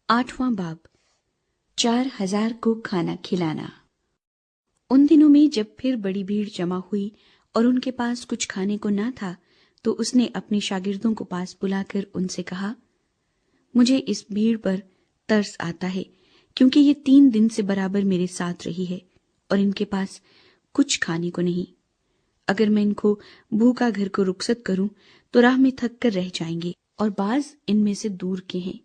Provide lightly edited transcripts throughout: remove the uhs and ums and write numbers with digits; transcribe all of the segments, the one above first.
8वां बाब 4000 को खाना खिलाना। उन दिनों में जब फिर बड़ी भीड़ जमा हुई और उनके पास कुछ खाने को ना था, तो उसने अपने शागिर्दों को पास बुलाकर उनसे कहा, मुझे इस भीड़ पर तरस आता है, क्योंकि ये 3 दिन से बराबर मेरे साथ रही है और इनके पास कुछ खाने को नहीं। अगर मैं इनको भूखा घर को रुखसत करूं तो राह में थक कर रह जाएंगे और बाज इनमें से दूर के हैं।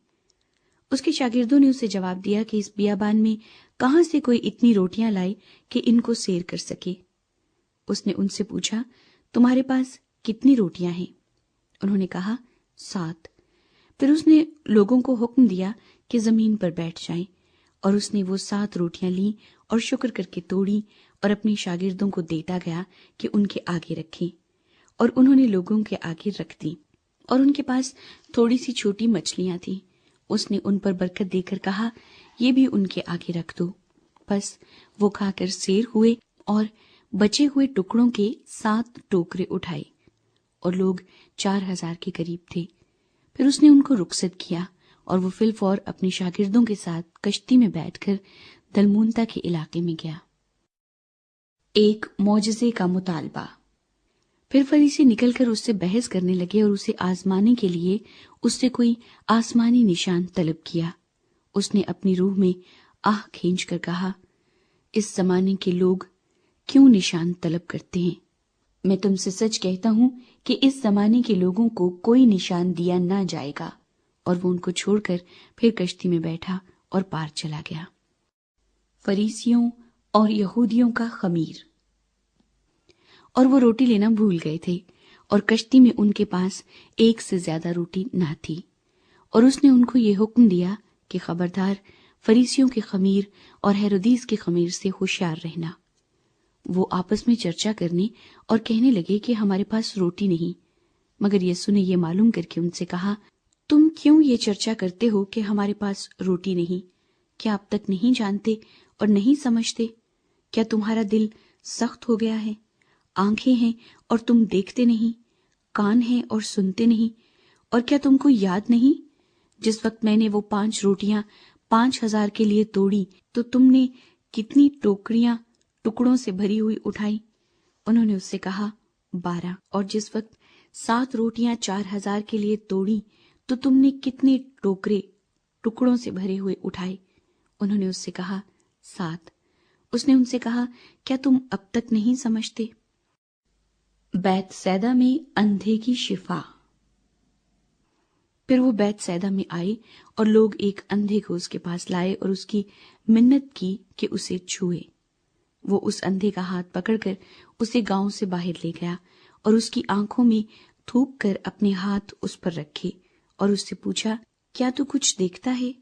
उसके शागिर्दों ने उसे जवाब दिया कि इस बियाबान में कहां से कोई इतनी रोटियां लाए कि इनको सैर कर सके। उसने उनसे पूछा, तुम्हारे पास कितनी रोटियां हैं? उन्होंने कहा, 7। फिर उसने लोगों को हुक्म दिया कि जमीन पर बैठ जाएं, और उसने वो 7 रोटियां ली और शुक्र करके तोड़ी और अपने शागिर्दों को देता गया कि उनके आगे रखें, और उन्होंने लोगों के आगे रख दी। और उनके पास थोड़ी सी छोटी मछलियां थी। उसने उन पर बरकत देकर कहा, ये भी उनके आगे रख दो। बस वो खाकर सैर हुए और बचे हुए टुकड़ों के 7 टोकरे उठाए, और लोग 4000 के करीब थे। फिर उसने उनको रुखसत किया और वो फिलफौर अपने शागिर्दों के साथ कश्ती में बैठकर दलमूनता के इलाके में गया। एक मौजज़े का मुतालबा। फिर फरीसी निकलकर उससे बहस करने लगे और उसे आजमाने के लिए उससे कोई आसमानी निशान तलब किया। उसने अपनी रूह में आह खींचकर कहा, इस जमाने के लोग क्यों निशान तलब करते हैं? मैं तुमसे सच कहता हूं कि इस जमाने के लोगों को कोई निशान दिया ना जाएगा। और वो उनको छोड़कर फिर कश्ती में बैठा और पार चला गया। फरीसियों और यहूदियों का खमीर। और वो रोटी लेना भूल गए थे, और कश्ती में उनके पास 1 से ज्यादा रोटी ना थी। और उसने उनको ये हुक्म दिया कि खबरदार, फरीसियों के खमीर और हेरोदीस के खमीर से होशियार रहना। वो आपस में चर्चा करने और कहने लगे कि हमारे पास रोटी नहीं। मगर यीशु ने ये मालूम करके उनसे कहा, तुम क्यों ये चर्चा करते हो कि हमारे पास रोटी नहीं? क्या अब तक नहीं जानते और नहीं समझते? क्या तुम्हारा दिल सख्त हो गया है? आंखें हैं और तुम देखते नहीं, कान हैं और सुनते नहीं। और क्या तुमको याद नहीं, जिस वक्त मैंने वो 5 रोटियां 5000 के लिए तोड़ी, तो तुमने कितनी टोकरियां टुकड़ों से भरी हुई उठाई? उन्होंने उससे कहा, 12। और जिस वक्त 7 रोटियां 4000 के लिए तोड़ी, तो तुमने कितने टोकरे टुकड़ों से भरे हुए उठाए? उन्होंने उससे कहा, 7। उसने उनसे कहा, क्या तुम अब तक नहीं समझते? बैतसैदा में अंधे की शिफा। फिर वो बैतसैदा में आए और लोग एक अंधे को उसके पास लाए और उसकी मिन्नत की कि उसे छुए। वो उस अंधे का हाथ पकड़कर उसे गांव से बाहर ले गया और उसकी आंखों में थूक कर अपने हाथ उस पर रखे और उससे पूछा, क्या तू कुछ देखता है?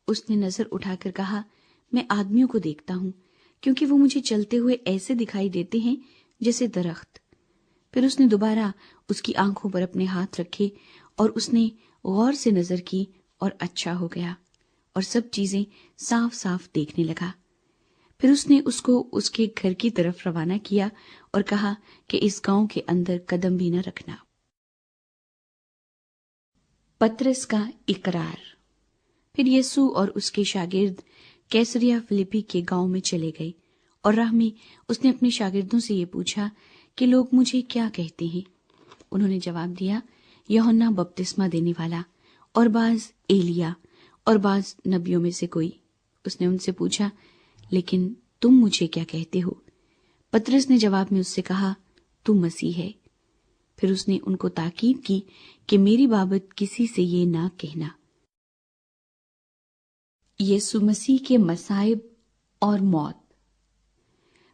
उसने नजर उठाकर कहा, मैं आदमियों को देखता हूं, क्योंकि वो मुझे चलते हुए ऐसे दिखाई देते हैं जैसे दरख्त। फिर उसने दोबारा उसकी आंखों पर अपने हाथ रखे और उसने गौर से नजर की और अच्छा हो गया और सब चीजें साफ साफ देखने लगा। फिर उसने उसको उसके घर की तरफ रवाना किया और कहा कि इस गांव के अंदर कदम भी न रखना। पतरस का इकरार। फिर यीशु और उसके शागिर्द कैसरिया फिलिप्पी के गांव में चले गए और राह में उसने अपने शागिर्दों से ये पूछा कि लोग मुझे क्या कहते हैं? उन्होंने जवाब दिया, यूहन्ना बपतिस्मा देने वाला, और बाज एलिया, और बाज नबियों में से कोई। उसने उनसे पूछा, लेकिन तुम मुझे क्या कहते हो? पतरस ने जवाब में उससे कहा, तू मसीह है। फिर उसने उनको ताकीद की कि मेरी बाबत किसी से ये ना कहना। यीशु मसीह के मसाइब और मौत।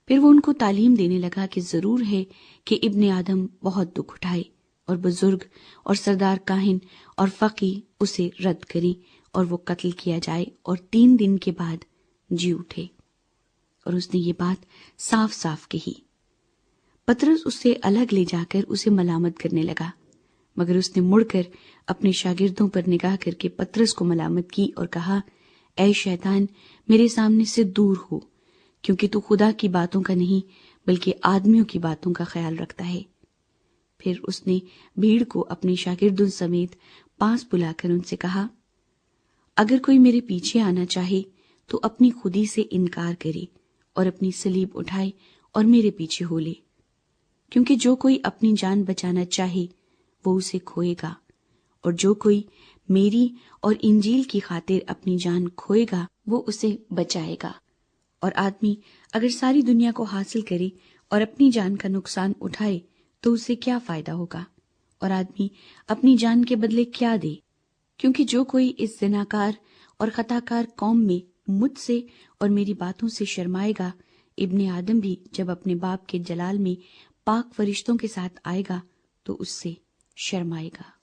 फिर वो उनको तालीम देने लगा कि जरूर है कि इब्ने आदम बहुत दुख उठाए और बुजुर्ग और सरदार काहिन और फकी उसे रद्द करें और वो कत्ल किया जाए और 3 दिन के बाद जी उठे। और उसने ये बात साफ साफ कही। पतरस उससे अलग ले जाकर उसे मलामत करने लगा, मगर उसने मुड़कर अपने शागिर्दों पर निगाह करके पतरस को मलामत की और कहा, ऐ शैतान, मेरे सामने से दूर हो, क्योंकि तू खुदा की बातों का नहीं बल्कि आदमियों की बातों का ख्याल रखता है। फिर उसने भीड़ को अपने शागिर्दों समेत पास बुलाकर उनसे कहा, اگر کوئی میرے پیچھے آنا چاہے تو اپنی خودی سے انکار کرے اور اپنی صلیب اٹھائے اور میرے پیچھے ہو لے، کیونکہ جو کوئی اپنی جان بچانا چاہے وہ اسے کھوئے گا، اور جو کوئی میری اور انجیل کی خاطر اپنی جان کھوئے گا وہ اسے بچائے گا۔ اور آدمی اگر ساری دنیا کو حاصل کرے اور اپنی جان کا نقصان اٹھائے تو اسے کیا فائدہ ہوگا؟ اور آدمی اپنی جان کے بدلے کیا دے؟ کیونکہ جو کوئی اس زناکار اور خطاکار قوم میں مجھ سے اور میری باتوں سے شرمائے گا، ابن آدم بھی جب اپنے باپ کے جلال میں پاک فرشتوں کے ساتھ آئے گا تو اس سے شرمائے گا۔